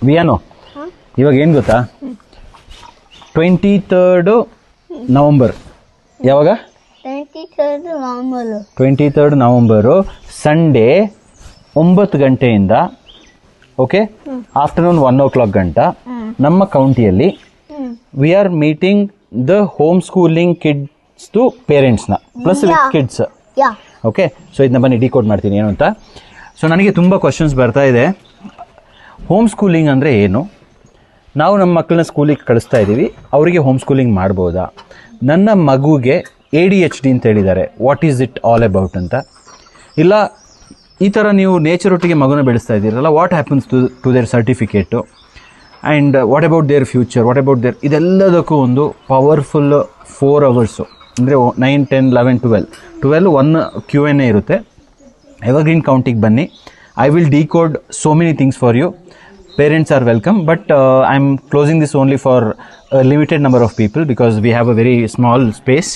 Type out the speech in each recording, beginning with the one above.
ವಿಯಾನೋ ಇವಾಗ ಏನು ಗೊತ್ತಾ 23rd ನವಂಬರ್ ಯಾವಾಗ 23rd ನವಂಬರು ಸಂಡೇ 9 ಗಂಟೆಯಿಂದ ಓಕೆ ಆಫ್ಟರ್ನೂನ್ 1 ಗಂಟ ನಮ್ಮ ಕೌಂಟಿಯಲ್ಲಿ we are meeting the home schooling ಕಿಡ್ಸ್ದು ಪೇರೆಂಟ್ಸ್ನ plus with kids okay. So ಇದನ್ನ ಬನ್ನಿ ಡಿಕೋಡ್ ಮಾಡ್ತೀನಿ ಏನು ಅಂತ. ಸೊ ನನಗೆ ತುಂಬ ಕ್ವಶನ್ಸ್ ಬರ್ತಾ ಇದೆ. ಹೋಮ್ ಸ್ಕೂಲಿಂಗ್ ಅಂದರೆ ಏನು? ನಾವು ನಮ್ಮ ಮಕ್ಕಳನ್ನ ಸ್ಕೂಲಿಗೆ ಕಳಿಸ್ತಾ ಇದ್ದೀವಿ, ಅವರಿಗೆ ಹೋಮ್ ಸ್ಕೂಲಿಂಗ್ ಮಾಡ್ಬೋದಾ? ನನ್ನ ಮಗುಗೆ ADHD ಅಂತ ಹೇಳಿದ್ದಾರೆ, what is it all about ಅಂತ. ಇಲ್ಲ ಈ ಥರ ನೀವು ನೇಚರ್ ಒಟ್ಟಿಗೆ ಮಗುನ ಬೆಳೆಸ್ತಾ ಇದ್ದೀರಲ್ಲ, what happens to their certificate and what about their future, what about their ಇದೆಲ್ಲದಕ್ಕೂ ಒಂದು ಪವರ್ಫುಲ್ 4 ಅವರ್ಸು ಅಂದರೆ 9, 10, 11, 12 1 Q&A ಇರುತ್ತೆ. ಎವರ್ಗ್ರೀನ್ ಕೌಂಟಿಗೆ ಬನ್ನಿ. I will decode so many things for you. Parents are welcome, but I am closing this only for a limited number of people because we have a very small space.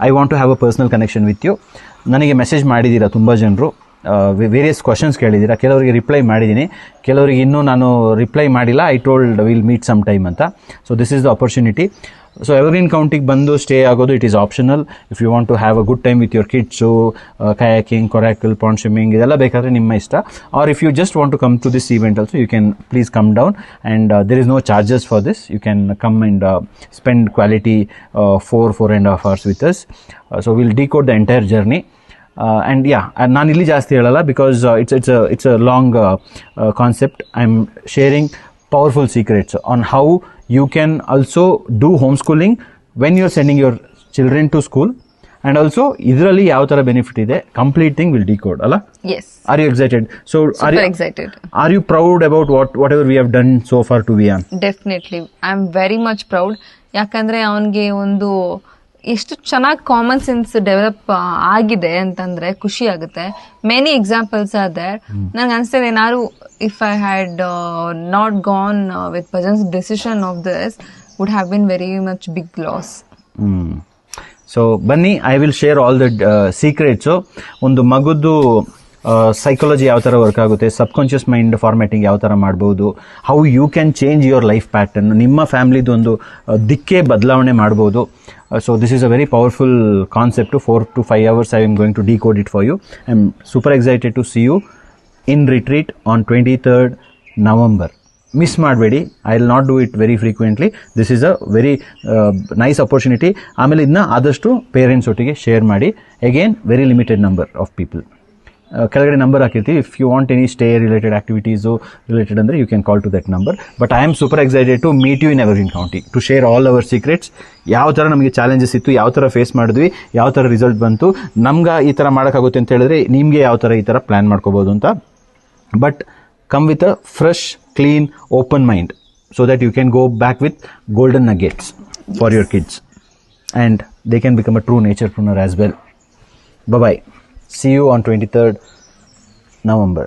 I want to have a personal connection with you. ನನಗೆ message ಮಾಡಿದ್ದೀರಾ ತುಂಬ ಜನರು, various questions ಕೇಳಿದ್ದೀರಾ. ಕೆಲವರಿಗೆ reply ಮಾಡಿದ್ದೀನಿ, ಕೆಲವರಿಗೆ ಇನ್ನೂ ನಾನು ರಿಪ್ಲೈ ಮಾಡಿಲ್ಲ. I told will meet some time ಅಂತ. So this is the opportunity. So Evergreen ಕೌಂಟಿಗೆ ಬಂದು ಸ್ಟೇ ಆಗೋದು it is optional. If you want to have a good time with your kids, kayaking, coracle, pond swimming ಇದೆಲ್ಲ ಬೇಕಾದರೆ ನಿಮ್ಮ ಇಷ್ಟ. Or if you just want to come to this event also you can please come down and there is no charges for this. You can come and spend quality 4.5 hours with us. So we'll decode the entire journey. And yeah, ನಾನು ಇಲ್ಲಿ ಜಾಸ್ತಿ ಹೇಳಲ್ಲ because it's a long concept. I'm sharing powerful secrets on how you can also do homeschooling when you're sending your children to school, and also ಇದರಲ್ಲಿ ಯಾವ ಥರ benefit ಇದೆ, complete thing will decode ಅಲ್ಲ? Yes. Are you excited? So super excited. Are you proud about whatever we have done so far to Vian? Definitely. I'm very much proud. ಯಾಕಂದ್ರೆ ಅವನಿಗೆ ಒಂದು ಎಷ್ಟು ಚೆನ್ನಾಗಿ ಕಾಮನ್ ಸೆನ್ಸ್ ಡೆವಲಪ್ ಆಗಿದೆ ಅಂತಂದ್ರೆ ಖುಷಿ ಆಗುತ್ತೆ. Many examples are there. ನನಗೆ ಅನಿಸ್ತದೆ ಏನಾದ್ರು if I had not gone with Bhajan's decision of this would have been very much big loss. So ಬನ್ನಿ, I will share all the secrets. ಒಂದು ಮಗುದ್ದು ಸೈಕಾಲಜಿ ಯಾವ ಥರ ವರ್ಕ್ ಆಗುತ್ತೆ, ಸಬ್ಕಾನ್ಷಿಯಸ್ ಮೈಂಡ್ ಫಾರ್ಮ್ಯಾಟಿಂಗ್ ಯಾವ ಥರ ಮಾಡ್ಬೋದು, how you can change your life pattern, ನಿಮ್ಮ ಫ್ಯಾಮ್ಲಿದು ಒಂದು ದಿಕ್ಕೇ ಬದಲಾವಣೆ ಮಾಡ್ಬೋದು. So this is a very powerful concept. 4 to 5 hours I am going to decode it for you. I am super excited to see you in retreat on 23rd November. Miss ಮಾಡಬೇಡಿ. I will not do it very frequently. This is a very nice opportunity. ಆಮೇಲೆ ಇದನ್ನ ಆದಷ್ಟು parents ಒಟ್ಟಿಗೆ share ಮಾಡಿ. Again, very limited number of people. ಕೆಳಗಡೆ number ಹಾಕಿರ್ತೀವಿ. If you want any stay related activities related ಅಂದರೆ you can call to that number. But I am super excited to meet you in Evergreen County to share all our secrets. ಯಾವ ಥರ ನಮಗೆ challenges ಇತ್ತು, ಯಾವ ಥರ face ಮಾಡಿದ್ವಿ, ಯಾವ ಥರ ರಿಸಲ್ಟ್ ಬಂತು, ನಮ್ಗೆ ಈ ಥರ ಮಾಡೋಕ್ಕಾಗುತ್ತೆ ಅಂತ ಹೇಳಿದ್ರೆ ನಿಮಗೆ ಯಾವ ಥರ ಈ ಥರ ಪ್ಲ್ಯಾನ್ ಮಾಡ್ಕೋಬೋದು ಅಂತ. But come with a fresh, clean, open mind so that you can go back with golden nuggets for your kids and they can become a true naturepreneur as well. Bye bye. See you on 23rd November.